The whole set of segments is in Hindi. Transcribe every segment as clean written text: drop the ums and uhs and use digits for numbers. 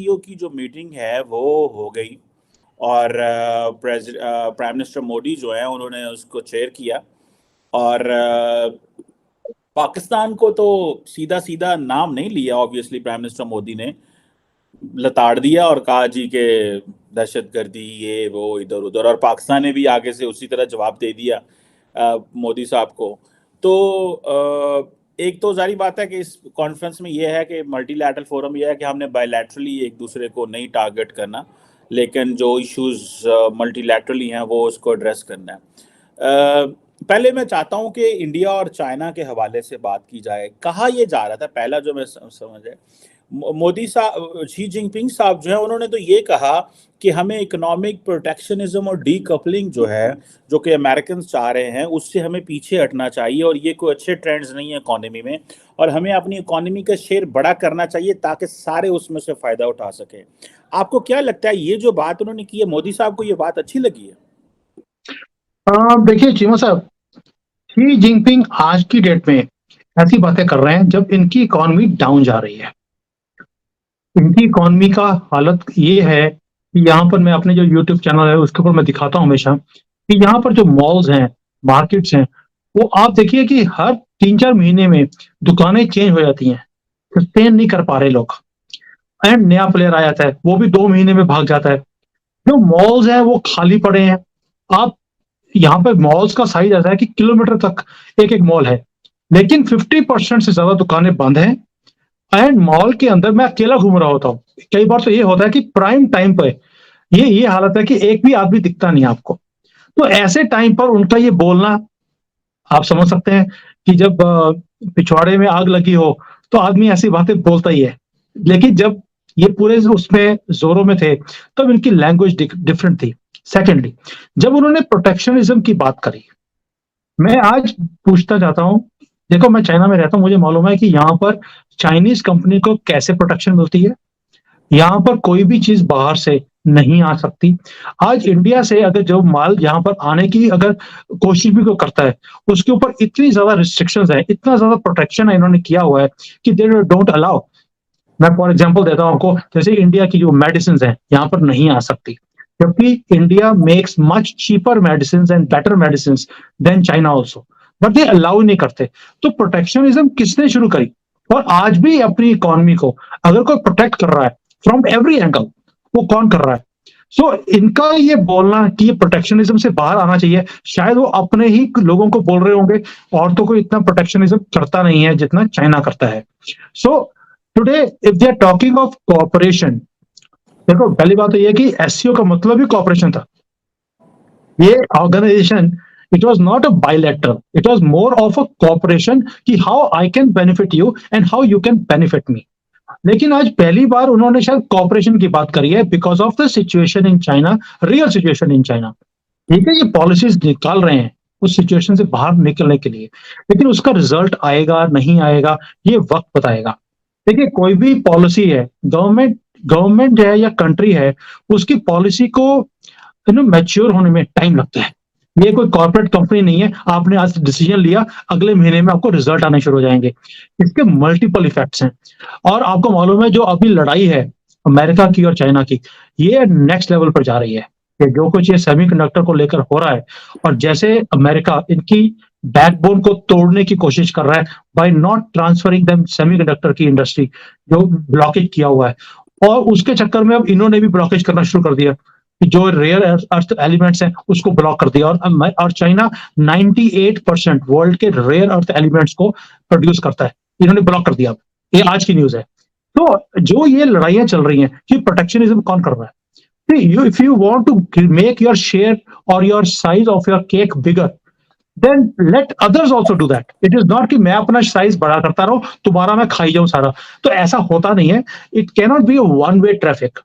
सीईओ की जो मीटिंग है वो हो गई और प्राइम मिनिस्टर मोदी जो है उन्होंने उसको चेयर किया और पाकिस्तान को तो सीधा सीधा नाम नहीं लिया ऑब्वियसली प्राइम मिनिस्टर मोदी ने लताड़ दिया और कहा जी के दहशतगर्दी ये वो इधर उधर और पाकिस्तान ने भी आगे से उसी तरह जवाब दे दिया मोदी साहब को। तो एक तो जारी बात है कि इस कॉन्फ्रेंस में ये है कि मल्टीलैटरल फोरम ये है कि हमने बायलैटरली एक दूसरे को नहीं टारगेट करना, लेकिन जो इश्यूज मल्टीलैटरली हैं वो उसको एड्रेस करना है। पहले मैं चाहता हूं कि इंडिया और चाइना के हवाले से बात की जाए। कहा यह जा रहा था, पहला जो मैं समझ है, मोदी साहब शी जिनपिंग साहब जो है उन्होंने तो ये कहा कि हमें इकोनॉमिक प्रोटेक्शनिज्म और डीकपलिंग जो है, जो कि अमेरिकन चाह रहे हैं, उससे हमें पीछे हटना चाहिए और ये कोई अच्छे ट्रेंड्स नहीं है इकोनॉमी में और हमें अपनी इकोनॉमी का शेयर बड़ा करना चाहिए ताकि सारे उसमें से फायदा उठा सके। आपको क्या लगता है ये जो बात उन्होंने की है, मोदी साहब को ये बात अच्छी लगी है? देखिए चीमा साहब, शी जिनपिंग आज की डेट में ऐसी बातें कर रहे हैं जब इनकी इकोनॉमी डाउन जा रही है। इनकी इकोनॉमी का हालत ये है कि यहाँ पर मैं अपने जो यूट्यूब चैनल है उसके ऊपर मैं दिखाता हूँ हमेशा कि यहाँ पर जो मॉल्स हैं, मार्केट्स हैं, वो आप देखिए कि हर 3-4 महीने में दुकानें चेंज हो जाती हैं। सस्टेन नहीं कर पा रहे लोग एंड नया प्लेयर आ जाता है, वो भी 2 महीने में भाग जाता है। जो मॉल्स हैं वो खाली पड़े हैं। आप यहाँ पे मॉल्स का साइज ऐसा है कि किलोमीटर तक एक एक मॉल है, लेकिन 50% से ज्यादा दुकानें बंद हैं एंड मॉल के अंदर मैं अकेला घूम रहा होता हूँ। कई बार तो ये होता है कि प्राइम टाइम पे ये हालत है कि एक भी आदमी दिखता नहीं आपको। तो ऐसे टाइम पर उनका ये बोलना, आप समझ सकते हैं कि जब पिछवाड़े में आग लगी हो तो आदमी ऐसी बातें बोलता ही है, लेकिन जब ये पूरे उसमें जोरों में थे तब इनकी लैंग्वेज डिफरेंट थी। सेकेंडली, जब उन्होंने प्रोटेक्शनिज्म की बात करी, मैं आज पूछना चाहता हूं, देखो मैं चाइना में रहता हूं, मुझे मालूम है कि यहाँ पर चाइनीज कंपनी को कैसे प्रोटेक्शन मिलती है। यहाँ पर कोई भी चीज बाहर से नहीं आ सकती। आज इंडिया से अगर जो माल यहाँ पर आने की अगर कोशिश भी कोई करता है, उसके ऊपर इतनी ज्यादा रिस्ट्रिक्शंस है, इतना ज्यादा प्रोटेक्शन है इन्होंने किया हुआ है कि दे डोंट अलाउ। मैं फॉर एग्जांपल देता हूं आपको, जैसे इंडिया की जो मेडिसिन है यहाँ पर नहीं आ सकती, जबकि India makes much cheaper medicine and better medicine than China also, but ये अलाउ नहीं करते। तो प्रोटेक्शनिज्म किसने शुरू करी? और आज भी अपनी इकोनॉमी को अगर कोई प्रोटेक्ट कर रहा है फ्रॉम एवरी एंगल, वो कौन कर रहा है? सो इनका ये बोलना कि ये प्रोटेक्शनिज्म से बाहर आना चाहिए, शायद वो अपने ही लोगों को बोल रहे होंगे, और तो कोई इतना प्रोटेक्शनिज्म करता नहीं है जितना चाइना करता है। So today if they are talking of cooperation, देखो पहली बात तो ये कि एससीओ का मतलब ही कोऑपरेशन था। ये organisation, it was not a bilateral, it was more of a cooperation कि how I can benefit you and how you can benefit me. लेकिन आज पहली बार उन्होंने शायद कोऑपरेशन की बात करी है because of the situation in China, real situation in China. ठीक है, ये पॉलिसीज निकाल रहे हैं उस सिचुएशन से बाहर निकलने के लिए, लेकिन उसका रिजल्ट आएगा नहीं आएगा ये वक्त बताएगा। देखिए कोई भी पॉलिसी है, गवर्नमेंट है या कंट्री है, उसकी पॉलिसी को मैच्योर होने में टाइम लगता है। ये कोई कॉर्पोरेट कंपनी नहीं है, आपने आज डिसीजन लिया, अगले महीने में आपको रिजल्ट आने शुरू हो जाएंगे। इसके मल्टीपल इफेक्ट्स हैं। और आपको मालूम है जो अभी लड़ाई है अमेरिका की और चाइना की, ये नेक्स्ट लेवल पर जा रही है। कि जो कुछ ये सेमीकंडक्टर को लेकर हो रहा है, और जैसे अमेरिका इनकी बैकबोन को तोड़ने की कोशिश कर रहा है by not transferring them semiconductor की इंडस्ट्री, जो ब्लॉकेज किया हुआ है, और उसके चक्कर में अब इन्होंने भी ब्लॉकेज करना शुरू कर दिया, जो रेयर अर्थ एलिमेंट्स हैं उसको ब्लॉक कर दिया। और चाइना 98% वर्ल्ड के रेयर अर्थ एलिमेंट्स को प्रोड्यूस करता है, इन्होंने ब्लॉक कर दिया। ये आज की न्यूज है। तो जो ये लड़ाइयां चल रही हैं, ये प्रोटेक्शनिज्म कौन कर रहा है? If you want to make your share or your size of your cake bigger, then let others also do that. It is not कि मैं अपना साइज बड़ा करता रहूं, तुम्हारा मैं खाई जाऊं सारा, तो ऐसा होता नहीं है। It cannot be a one way traffic.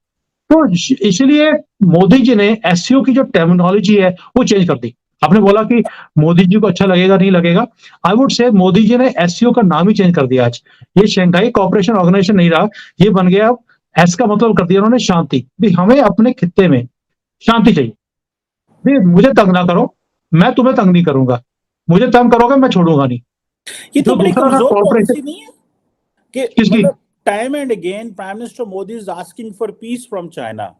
तो इसलिए मोदी जी ने एससीओ की जो टर्मिनोलॉजी है वो चेंज कर दी। आपने बोला कि मोदी जी को अच्छा लगेगा नहीं लगेगा, I would say Modi ji ने एससीओ का नाम ही चेंज कर दिया। आज ये शंघाई कोऑपरेशन ऑर्गेनाइजेशन नहीं रहा, ये बन गया एस का मतलब कर दिया उन्होंने शांति। भी हमें अपने खित्ते में शांति चाहिए, भी मुझे तंग ना करो, मैं तुम्हें तंग नहीं करूंगा, मुझे तंग करोगे मैं छोड़ूंगा नहीं। ये तो बड़ी कमजोर पॉलिसी नहीं है कि किसकी? मतलब time and again prime minister Modi is asking for piece from China.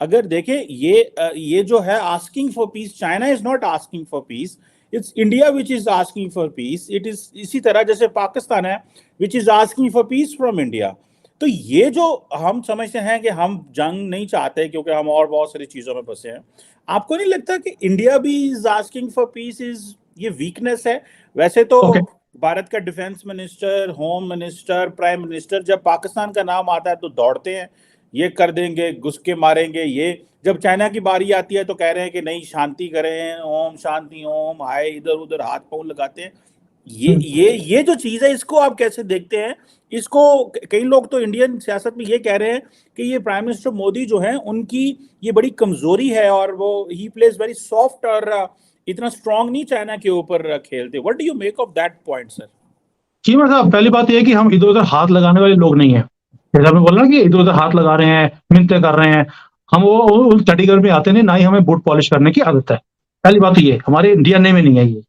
अगर देखें ये जो है asking for piece, China is not asking for piece, it's India which is asking for piece. It is इसी तरह जैसे पाकिस्तान है which is asking for piece from India. तो ये जो हम समझते हैं कि हम जंग नहीं चाहते क्योंकि हम और बहुत सारी चीजों में फंसे हैं, आपको नहीं लगता कि इंडिया भी is asking for piece is ये वीकनेस है? वैसे तो Okay. भारत का defence minister, home minister, prime minister जब पाकिस्तान का नाम आता है तो दौड़ते हैं, ये कर देंगे, घुस के मारेंगे। ये जब चाइना की बारी आती है तो कह रहे हैं कि नहीं शांति करें, ओम शांति ओम, आए इधर उधर हाथ पांव लगाते हैं। ये जो चीज है इसको आप कैसे देखते हैं? इसको कई लोग तो इंडियन सियासत में ये कह रहे हैं कि ये प्राइम मिनिस्टर मोदी जो है उनकी ये बड़ी कमजोरी है और वो ही प्लेज वेरी सॉफ्ट और इतना स्ट्रांग नहीं चाइना के ऊपर खेलते। What do you make of that point sir? Cheema साहब, पहली बात यह है कि हम इधर उधर हाथ लगाने वाले लोग नहीं है। जैसे आपने बोला ना कि इधर उधर हाथ लगा रहे हैं, मिन्नतें कर रहे हैं, हम वो उस कैटेगरी में आते नहीं, ना ही हमें बूट पॉलिश करने की आदत है। पहली बात तो ये हमारे डीएनए में नहीं है ये।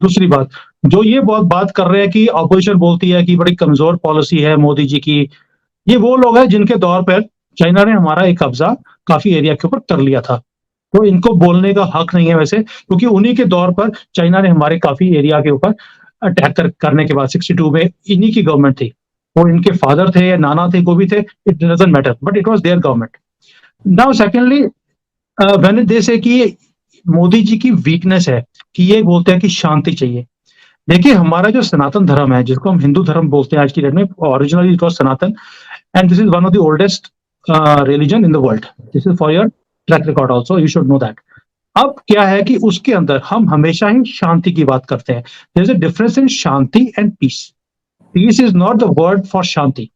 दूसरी बात, जो ये बहुत बात कर रहे हैं कि ऑपोजिशन बोलती है कि बड़ी कमजोर पॉलिसी है मोदी जी की, ये वो लोग हैं जिनके दौर पर चाइना ने हमारा एक कब्जा काफी एरिया के ऊपर कर लिया था। तो इनको बोलने का हक नहीं है वैसे, क्योंकि उन्हीं के दौर पर चाइना ने हमारे काफी एरिया के ऊपर अटैक करने के बाद 62 में इन्हीं की गवर्नमेंट थी। वो इनके फादर थे या नाना थे, को भी थे, it doesn't matter, but it was there government. Now secondly, when they से कि मोदी जी की वीकनेस है कि ये बोलते हैं कि शांति चाहिए। देखिए, हमारा जो सनातन धर्म है, जिसको हम हिंदू धर्म बोलते हैं आज की डेट में, originally it was Sanatan, and this is one of the oldest religion in the world. This is for your track record also, you should know that. अब क्या है कि उसके अंदर हम हमेशा ही शांति की बात करते हैं। There is a difference in shanti and peace. Peace is not the word for shanti.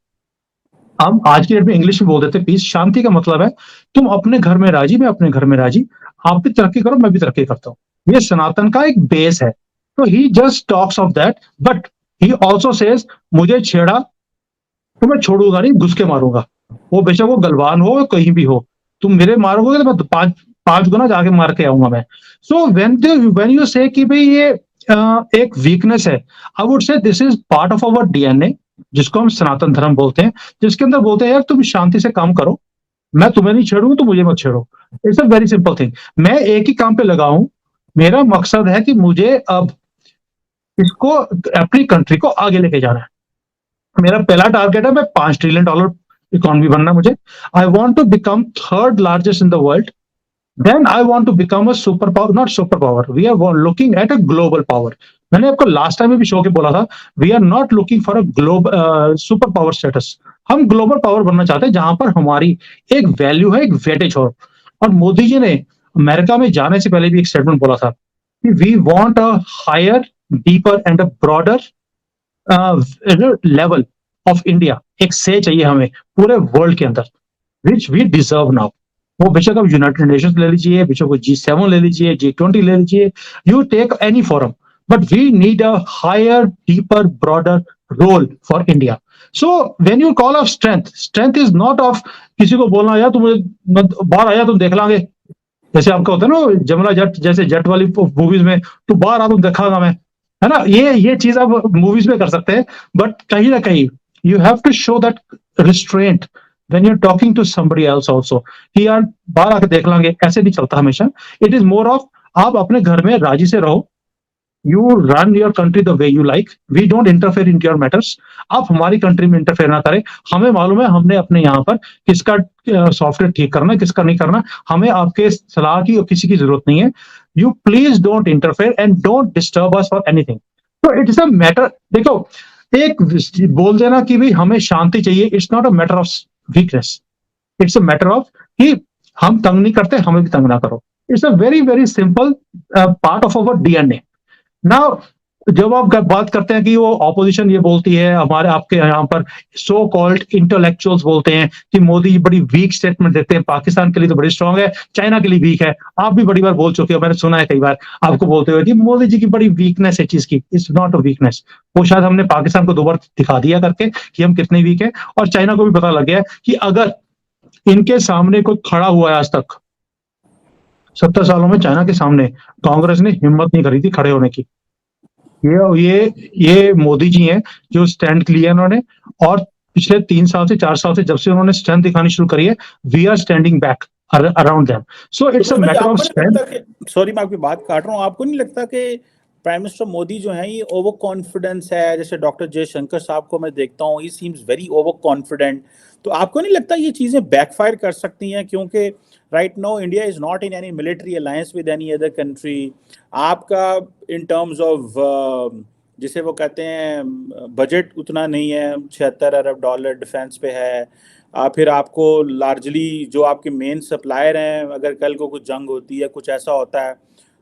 हम आज की डेट में इंग्लिश में बोल देते हैं पीस। शांति का मतलब है तुम अपने घर में राजी, मैं अपने घर में राजी, आप भी तरक्की करो, मैं भी तरक्की करता हूँ। ये सनातन का एक बेस है। तो he just talks of that, but he also says मुझे छेड़ा तो मैं छोड़ूंगा नहीं, घुस के मारूंगा। वो बेशक वो गलवान हो, कहीं भी हो, तुम मेरे मारोगे तो मैं पांच गुना जाके मार के आऊंगा मैं। सो व्हेन यू से कि भाई ये एक वीकनेस है, I would say this is part of our DNA, जिसको हम सनातन धर्म बोलते हैं, जिसके अंदर बोलते हैं यार तुम शांति से काम करो, मैं तुम्हें नहीं छेड़ूंगा तो मुझे मत छेड़ो। It's a very simple thing. मैं एक ही काम पे लगा हूं, मेरा मकसद है कि मुझे अब इसको अपनी कंट्री को आगे लेके जाना है। मेरा पहला टारगेट है, मैं $5 ट्रिलियन इकोनॉमी बनना मुझे। I want to become third largest in the world. Then I want to become a super power, not super power, we are looking at a global power. मैंने आपको लास्ट टाइम में भी शो के बोला था, we are not looking for a global super power status. हम ग्लोबल पावर बनना चाहते हैं जहां पर हमारी एक वैल्यू है, एक वेटेज हो। और मोदी जी ने अमेरिका में जाने से पहले भी एक स्टेटमेंट बोला था कि we want a higher, deeper and a broader level of India. एक से चाहिए हमें पूरे वर्ल्ड के अंदर, विच वी डिजर्व नाउ। वो बेशक आप यूनाइटेड नेशंस ले लीजिए, बेशक G7 ले लीजिए, G20 ले लीजिए, you take any forum, but we need a higher, deeper, broader role for India. So when you call of strength, strength is not of किसी को बोलना यार तुम बाहर आया तुम देख लांगे, जैसे आपका होता है ना जमला जट, जैसे जट वाली मूवीज में, तू बाहर आ तुम देखागा मैं, है ना। ये चीज आप मूवीज में कर सकते हैं, बट कहीं ना कहीं you have to show that restraint when you are talking to somebody else also, कि यार बाहर आके देख लांगे, ऐसे नहीं चलता हमेशा। इट इज मोर ऑफ आप अपने घर में राजी से रहो, you run your country the way you like, we don't interfere in your matters. आप हमारी कंट्री में इंटरफेयर ना करें। हमें मालूम है हमने अपने यहाँ पर किसका सॉफ्टवेयर ठीक करना है, किसका नहीं करना, हमें आपके सलाह की और किसी की जरूरत नहीं है। You please don't interfere and don't disturb us for anything. तो इट्स अ मैटर, देखो, एक बोल देना कि भाई हमें शांति चाहिए, it's not a matter of weakness, it's a matter of कि हम तंग नहीं करते, हमें भी तंग ना करो। It's a very very simple part of our DNA. Now जब आप बात करते हैं कि वो ऑपोजिशन ये बोलती है, हमारे आपके यहाँ पर सो कॉल्ड इंटेलेक्चुअल्स बोलते हैं कि मोदी जी बड़ी वीक स्टेटमेंट देते हैं, पाकिस्तान के लिए तो बड़ी स्ट्रांग है, चाइना के लिए वीक है। आप भी बड़ी बार बोल चुके हो, मैंने सुना है कई बार आपको बोलते हुए कि मोदी जी की बड़ी वीकनेस है चीज की। It's not a weakness. वो शायद हमने पाकिस्तान को 2 बार दिखा दिया करके कि हम कितने वीक है, और चाइना को भी पता लग गया कि अगर इनके सामने कोई खड़ा हुआ है, आज तक 70 सालों में चाइना के सामने कांग्रेस ने हिम्मत नहीं करी थी खड़े होने की। ये मोदी जी हैं जो स्टैंड लिया उन्होंने, और पिछले 3 साल से 4 साल से जब से उन्होंने स्ट्रेंथ दिखानी शुरू करी है, we are standing back around them. So it's a matter of strength. Sorry मैं आपकी बात काट रहा हूँ, आपको नहीं लगता कि प्राइम मिनिस्टर मोदी जो है ये ओवर कॉन्फिडेंस है? जैसे डॉक्टर जयशंकर साहब को मैं देखता हूँ, ही सीम्स वेरी ओवर कॉन्फिडेंट। तो आपको नहीं लगता ये चीजें बैकफायर कर सकती हैं? क्योंकि right now India is not in any military alliance with any other country. आपका इन टर्म्स ऑफ जिसे वो कहते हैं बजट उतना नहीं है, 76 अरब डॉलर डिफेंस पे है। फिर आपको लार्जली जो आपके मेन सप्लायर हैं, अगर कल को कुछ जंग होती है, कुछ ऐसा होता है,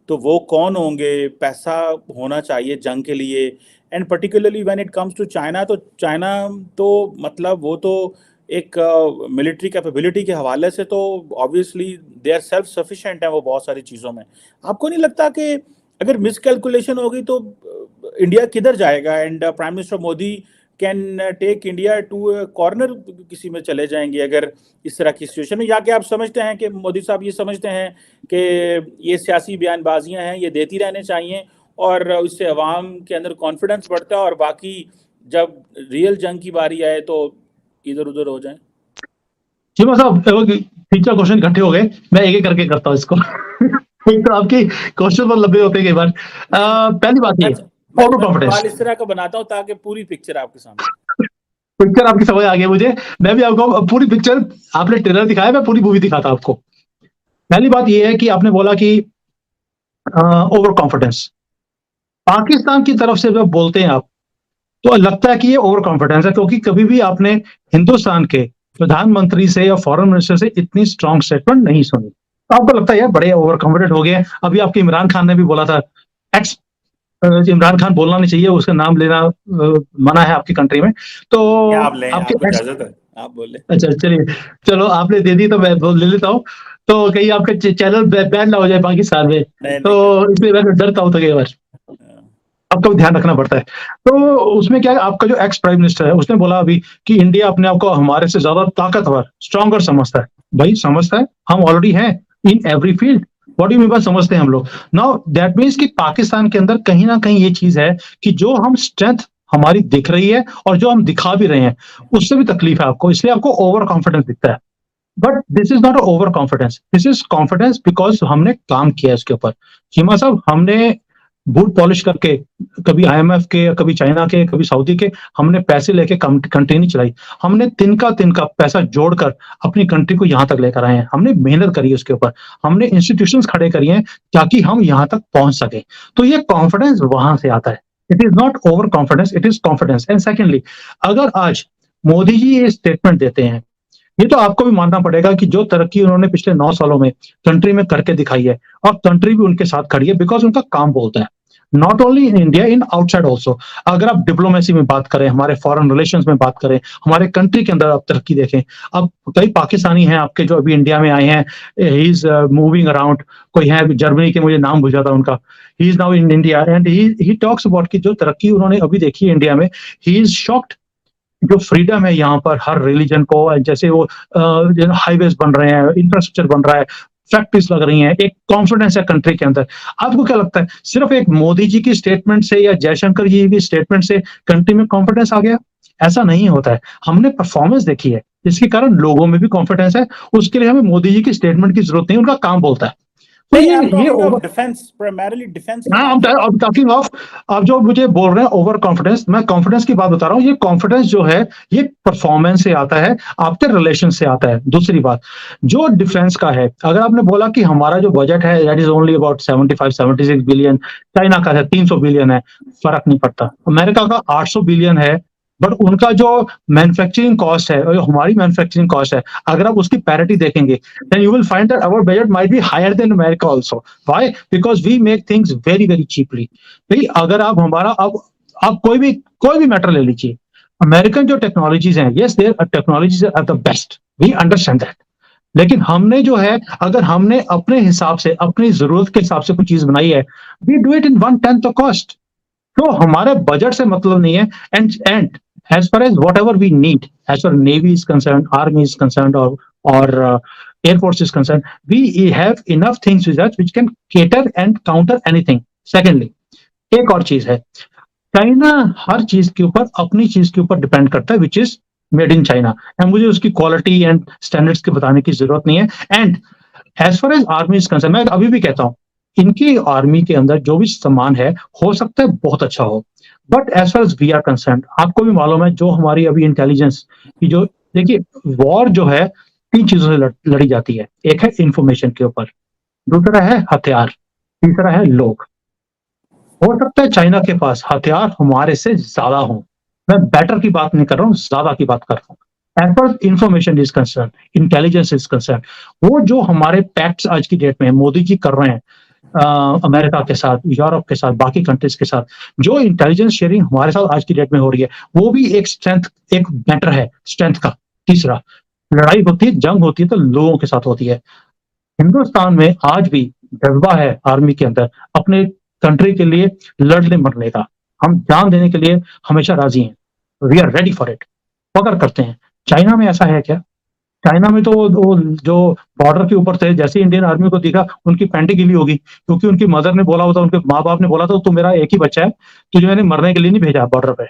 तो वो कौन होंगे? पैसा होना चाहिए जंग के लिए। And particularly when it comes to China, तो चाइना तो मतलब वो तो एक मिलिट्री कैपेबिलिटी के हवाले से तो obviously they are self sufficient है वो बहुत सारी चीज़ों में। आपको नहीं लगता कि अगर मिसकैलकुलेशन होगी तो इंडिया किधर जाएगा? And prime minister Modi can take India to corner, किसी में चले जाएंगे अगर इस तरह की सिचुएशन में। या कि आप समझते हैं कि मोदी साहब ये समझते हैं कि ये सियासी बयानबाजियां हैं, ये देती रहने चाहिए और उससे अवाम के अंदर कॉन्फिडेंस बढ़ता है, और बाकी जब रियल जंग की बारी आए तो इधर उधर हो जाए? जी साहब, 3-4 क्वेश्चन इकट्ठे हो गए, मैं एक एक करके करता हूँ इसको। एक तो आपके क्वेश्चन बहुत लंबे होते हैं कई बार। पहली बात ये ओवर कॉन्फिडेंस, इस तरह का बनाता हूँ ताकि पूरी पिक्चर आपके सामने, पिक्चर आपकी समझ आ गई मुझे। मैं भी आपको पूरी पिक्चर, आपने ट्रेलर दिखाया, मैं पूरी मूवी दिखाता आपको। पहली बात ये है कि आपने बोला कि ओवर कॉन्फिडेंस पाकिस्तान की तरफ से जब बोलते हैं आप, तो लगता है कि ये ओवर कॉन्फिडेंस है, क्योंकि कभी भी आपने हिंदुस्तान के प्रधानमंत्री से या फॉरेन मिनिस्टर से इतनी स्ट्रॉन्ग स्टेटमेंट नहीं सुनी। तो आपको लगता है यार बड़े ओवर कॉन्फिडेंट हो गए। अभी आपके इमरान खान ने भी बोला था, एक्स इमरान खान बोलना नहीं चाहिए, उसका नाम लेना मना है आपकी कंट्री में। तो आप लें, आपके आपको इजाजत है, आप बोले। अच्छा चलिए, चलो आपने दे दी तो मैं ले लेता हूँ। तो कहीं आपके चैनल बैन ना हो जाए पाकिस्तान में, तो इसलिए मैं डरता हूँ। तो कई बार आपका भी ध्यान रखना पड़ता है। तो उसमें क्या है, आपका जो एक्स प्राइम मिनिस्टर है उसने बोला अभी कि इंडिया अपने आप को हमारे से ज्यादा ताकतवर, स्ट्रॉन्गर समझता है। भाई समझता है, हम ऑलरेडी हैं in every field. What do you mean by समझते हैं हम लोग? नाउ दैट मीन्स कि पाकिस्तान के अंदर कहीं ना कहीं ये चीज है कि जो हम स्ट्रेंथ हमारी दिख रही है और जो हम दिखा भी रहे हैं उससे भी तकलीफ है आपको, इसलिए आपको ओवर कॉन्फिडेंस दिखता है। But this is not over confidence, this is confidence because हमने काम किया इसके ऊपर। चीमा साहब, हमने बूट पॉलिश करके, कभी आईएमएफ के, कभी चाइना के, कभी सऊदी के, हमने पैसे लेके कंट्री नहीं चलाई। हमने तिनका पैसा जोड़कर अपनी कंट्री को यहां तक लेकर आए हैं। हमने मेहनत करी है उसके ऊपर, हमने इंस्टीट्यूशंस खड़े करिए हैं ताकि हम यहां तक पहुंच सके। तो ये कॉन्फिडेंस वहां से आता है। It is not over confidence, it is confidence. And secondly, अगर आज मोदी जी ये स्टेटमेंट देते हैं, ये तो आपको भी मानना पड़ेगा कि जो तरक्की उन्होंने पिछले 9 सालों में कंट्री में करके दिखाई है, और कंट्री भी उनके साथ खड़ी है बिकॉज उनका काम बोलता है। Not only in India, in outside also. अगर आप डिप्लोमेसी में बात करें, हमारे फॉरेन रिलेशंस में बात करें, हमारे कंट्री के अंदर आप तरक्की देखें। अब कई पाकिस्तानी हैं आपके जो अभी इंडिया में आए हैं, ही इज मूविंग अराउंड। कोई है जर्मनी के, मुझे नाम भूल जाता उनका, he is now in India and he talks about की जो तरक्की उन्होंने अभी देखी है इंडिया में, ही इज शॉक्ड। जो फ्रीडम है यहाँ पर हर रिलीजन को, जैसे वो हाईवेज बन रहे हैं, इंफ्रास्ट्रक्चर बन रहा है, फैक्ट्रीज लग रही हैं, एक कॉन्फिडेंस है कंट्री के अंदर। आपको क्या लगता है सिर्फ एक मोदी जी की स्टेटमेंट से या जयशंकर जी की स्टेटमेंट से कंट्री में कॉन्फिडेंस आ गया? ऐसा नहीं होता है। हमने परफॉर्मेंस देखी है जिसके कारण लोगों में भी कॉन्फिडेंस है। उसके लिए हमें मोदी जी की स्टेटमेंट की जरूरत नहीं, उनका काम बोलता है। तो ये defence, primarily defence. Talking of, आप जो मुझे बोल रहे हैं ओवर कॉन्फिडेंस, मैं कॉन्फिडेंस की बात बता रहा हूँ। ये कॉन्फिडेंस जो है ये परफॉर्मेंस से आता है, आपके रिलेशन से आता है। दूसरी बात जो डिफेंस का है, अगर आपने बोला कि हमारा जो बजट है that is only about 75-76 billion, China का है 300 बिलियन है, फर्क नहीं पड़ता। अमेरिका का 800 बिलियन है, बट उनका जो मैन्युफैक्चरिंग कॉस्ट है और हमारी मैन्युफैक्चरिंग कॉस्ट है, अगर आप उसकी पैरिटी देखेंगे, then you will find that our budget might be higher than America also. Why? Because we make things very very cheaply. भाई अगर आप हमारा, अब आप कोई भी मैटर ले लीजिए, अमेरिकन जो टेक्नोलॉजीज हैं, yes their technologies are the best, we understand that. लेकिन हमने जो है, अगर हमने अपने हिसाब से, अपनी जरूरत के हिसाब से कोई चीज बनाई है, we do it in 1/10 the cost. तो हमारे बजट से मतलब नहीं है। And as far as whatever we need, as far as Navy is concerned, Army is concerned, or Air Force is concerned, we have enough things with us which can cater and counter anything. Secondly, एक और चीज है, चाइना हर चीज के ऊपर, अपनी चीज के ऊपर डिपेंड करता है, which is made in China, and मुझे उसकी क्वालिटी एंड स्टैंडर्ड्स के बताने की जरूरत नहीं है। And as far as army is concern, मैं अभी भी कहता हूँ इनकी आर्मी के अंदर जो भी सामान है हो सकता है बहुत अच्छा हो, but as far as we are concern, आपको भी मालूम है जो हमारी अभी इंटेलिजेंस की जो, देखिए वॉर जो है 3 चीजों से लड़ी जाती है। एक है इंफॉर्मेशन के ऊपर, दूसरा है हथियार, तीसरा है लोग। हो सकता है चाइना के पास हथियार हमारे से ज्यादा हो, मैं बेटर की बात नहीं कर रहा हूँ, ज्यादा की बात कर रहा हूँ। As far information is concern, intelligence is concern, वो जो हमारे पैक्ट्स आज की डेट में मोदी जी कर रहे हैं अमेरिका के साथ, यूरोप के साथ, बाकी कंट्रीज के साथ, जो इंटेलिजेंस शेयरिंग हमारे साथ आज की डेट में हो रही है, वो भी एक स्ट्रेंथ, एक मैटर है स्ट्रेंथ का। तीसरा, लड़ाई होती है, जंग होती है तो लोगों के साथ होती है। हिंदुस्तान में आज भी जज्बा है आर्मी के अंदर अपने कंट्री के लिए लड़ने मरने का, हम जान देने के लिए हमेशा राजी हैं, we are ready for it, फकर करते हैं। चाइना में ऐसा है क्या? चाइना में तो वो जो बॉर्डर के ऊपर थे, जैसे इंडियन आर्मी को दिखा उनकी पैंटी गिली होगी, क्योंकि उनकी मदर ने बोला होता, उनके माँ बाप ने बोला था, तू मेरा एक ही बच्चा है, तुझे मैंने मरने के लिए नहीं भेजा बॉर्डर पे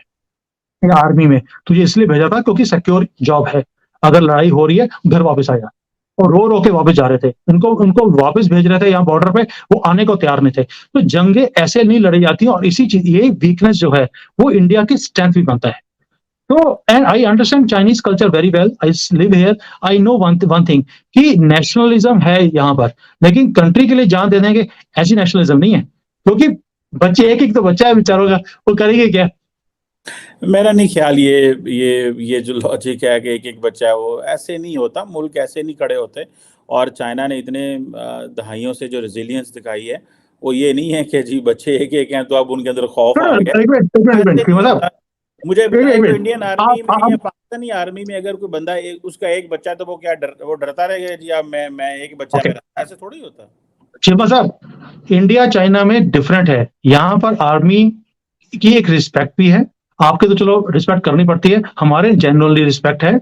या आर्मी में, तुझे इसलिए भेजा था क्योंकि सिक्योर जॉब है, अगर लड़ाई हो रही है घर वापस आ जा। और रो रो के वापस जा रहे थे, उनको उनको वापस भेज रहे थे यहाँ बॉर्डर पे, वो आने को तैयार नहीं थे। तो जंगे ऐसे नहीं लड़ी जाती, और इसी चीज, ये वीकनेस जो है वो इंडिया की स्ट्रेंथ भी बनता है। तो and I understand Chinese culture very well, I live here, I know one thing कि नेशनलिज्म है यहाँ पर, लेकिन कंट्री के लिए जान देने के ऐसी नेशनलिज्म नहीं है, क्योंकि बच्चे एक एक तो बच्चा है बेचारों का, वो करेंगे क्या? मेरा नहीं ख्याल ये जो लॉजिक है कि एक एक बच्चा है, वो ऐसे नहीं होता, मुल्क ऐसे नहीं खड़े होते। और चाइना ने इतने दहाइयों से जो रेजिलियंस दिखाई है, वो ये नहीं है कि जी बच्चे एक एक हैं तो अब उनके अंदर खौफ आ गया, ऐसे नहीं मतलब होता। मुझे एक बताएं, जो मिनट, इंडियन आर्मी में या पाकिस्तानी आर्मी में अगर कोई बंदा उसका एक बच्चा है, तो वो क्या वो डरता रहेगा जी अब मैं एक बच्चा है ओके, मेरा? ऐसे थोड़ी होता। चिल्मा साहब, इंडिया चाइना में डिफरेंट है, यहाँ पर आर्मी की एक रिस्पेक्ट भी है, आपके तो चलो रिस्पेक्ट करनी पड़ती है, हमारे जनरली रिस्पेक्ट है।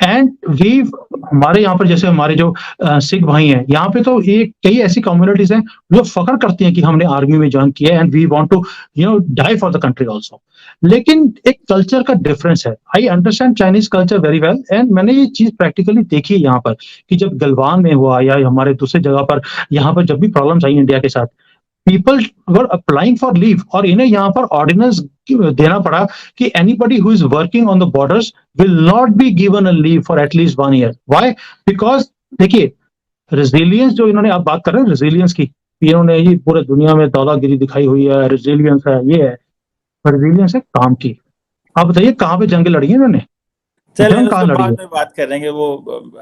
एंड वी, हमारे यहाँ पर जैसे हमारे जो सिख भाई हैं, यहाँ पे तो ये कई ऐसी कम्युनिटीज हैं जो फख्र करती हैं कि हमने आर्मी में ज्वाइन किया है, and we want to die for the country also. लेकिन एक कल्चर का डिफरेंस है, I understand Chinese culture very well, and मैंने ये चीज प्रैक्टिकली देखी है यहाँ पर, कि जब गलवान में हुआ या हमारे दूसरे जगह पर, यहाँ पर जब भी प्रॉब्लम्स आई इंडिया के साथ, people were applying for leave, और इन्हें यहाँ पर ऑर्डिनेंस देना पड़ा कि anybody who is working on the borders will not be given a leave for at least 1 year. Why? Because देखिए, रेजिलियंस जो इन्होंने, आप बात कर रहे हैं रेजिलियंस की, इन्होंने ये पूरे दुनिया में दादागिरी दिखाई हुई है, रेजिलियंस है, ये है, रेजिलियंस है काम की। आप बताइए कहाँ पे जंग लड़ी है इन्होंने? चलें, जंग उसको कहाँ लड़ी है? बाद में बात करेंगे। वो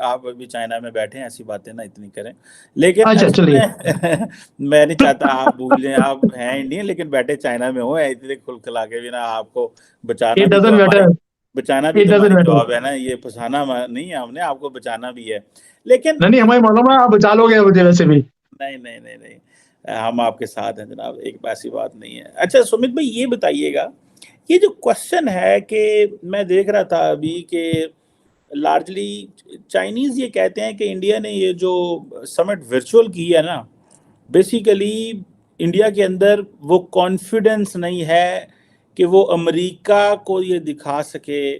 आप अभी चाइना में बैठे हैं, ऐसी बातें ना इतनी करें। लेकिन अच्छा चलिए। सुने मैं नहीं चाहता आप भूलें, आप हैं इंडियन लेकिन बैठे चाइना में हो, इतने खुलखुला के भी ना, आपको बचाना इट भी तो डजंट हमारी मैटर, बचाना भी इट तो डजंट हमारी मैटर। जॉब है ना, ये फंसाना नहीं है हमने, आपको बचाना भी है। लेकिन नहीं नहीं, हमें मालूम है आप बचा लोगे मुझे वैसे भी। नहीं नहीं नहीं नहीं, हम आपके साथ हैं जनाब, एक ऐसी बात नहीं है। अच्छा सुमित भाई, ये बताइएगा, ये जो क्वेश्चन है कि मैं देख रहा था अभी कि लार्जली चाइनीज ये कहते हैं कि इंडिया ने ये जो समिट वर्चुअल की है ना, बेसिकली इंडिया के अंदर वो कॉन्फिडेंस नहीं है कि वो अमेरिका को ये दिखा सके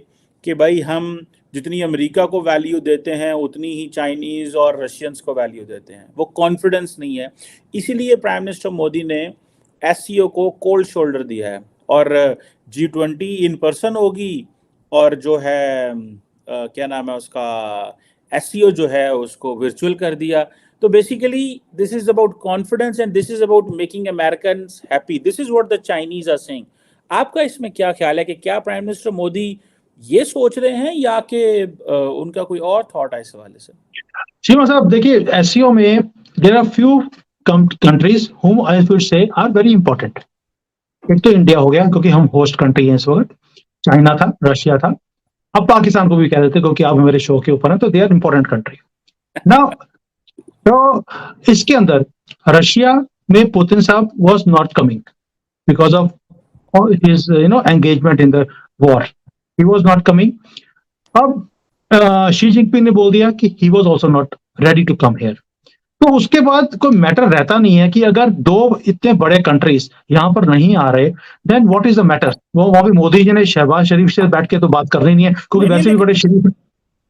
कि भाई हम जितनी अमेरिका को वैल्यू देते हैं उतनी ही चाइनीज़ और रशियंस को वैल्यू देते हैं, वो कॉन्फिडेंस नहीं है। इसीलिए प्राइम मिनिस्टर मोदी ने एससीओ को कोल्ड शोल्डर दिया है, और G20 इन पर्सन होगी, और जो है क्या नाम है उसका, एससीओ जो है उसको वर्चुअल कर दिया। तो basically this is about confidence and this is about making Americans happy, this is what the Chinese are saying. आपका इसमें क्या ख्याल है कि क्या प्राइम मिनिस्टर मोदी ये सोच रहे हैं, या कि उनका कोई और थॉट है इस हवाले से? सीमा साहब देखिए, एससीओ में there are few countries whom I would say are very important। एक तो इंडिया हो गया क्योंकि हम होस्ट कंट्री हैं इस वक्त, चाइना था, रशिया था, अब पाकिस्तान को भी कह देते क्योंकि आप मेरे शो के ऊपर हैं, तो they are important country now. तो इसके अंदर रशिया में पुतिन साहब was not coming because of his engagement in the war, he was not coming. अब शी जिनपिंग ने बोल दिया कि he was also not ready to come here. तो उसके बाद कोई मैटर रहता नहीं है कि अगर दो इतने बड़े कंट्रीज यहाँ पर नहीं आ रहे, then what is the matter. वो वहां पे मोदी जी ने शहबाज शरीफ से बैठ के तो बात करनी नहीं है, क्योंकि नहीं, वैसे भी लेकिन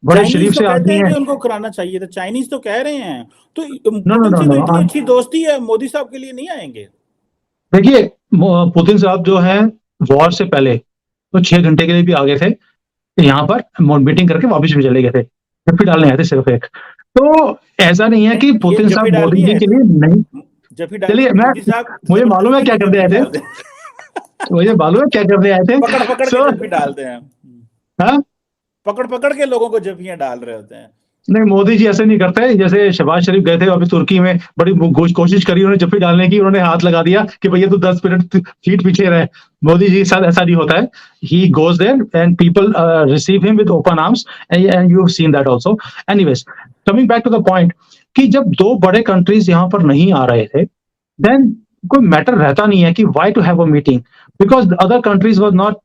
बड़े चाइनीज शरीफ तो से कहते आदमी हैं है। कि उनको कराना चाहिए था, चाइनीज तो कह रहे हैं। तो नो नो पुतिन नो से तो नो, इतनी अच्छी दोस्ती है, मोदी साहब के लिए नहीं आएंगे? देखिए पुतिन साहब जो है वॉर से पहले तो 6 घंटे के लिए भी आ गए थे यहाँ पर, मीटिंग करके वापस भी चले गए थे, जप्फी डालने आए थे सिर्फ एक। तो ऐसा नहीं है कि नहीं, ये पुतिन जब भी साहब मोदी डालनी जी है के तो लिए नहीं। जब भी डालनी चलिए है, मैं, मोदी साहब मुझे मालूम है जबरदस्ती क्या में जब करने भी आए थे, डालते हैं। मुझे मालूम है क्या करने आए थे। पकड़ पकड़ के सो जब भी डालते हैं, हाँ, पकड़ पकड़ के लोगों को जबियां डाल रहे होते हैं। नहीं मोदी जी ऐसे नहीं करते। जैसे शहबाज शरीफ गए थे अभी तुर्की में, बड़ी कोशिश करी उन्होंने जफ्फी डालने की, उन्होंने हाथ लगा दिया कि भैया तू 10 मिनट सीट पीछे रहे। मोदी जी के साथ ऐसा नहीं होता है। He goes there and people receive him with open arms, and you have seen that also. Anyways, coming back to the point कि जब दो बड़े कंट्रीज यहाँ पर नहीं आ रहे थे, देन कोई मैटर रहता नहीं है कि why to have a meeting, because other countries was not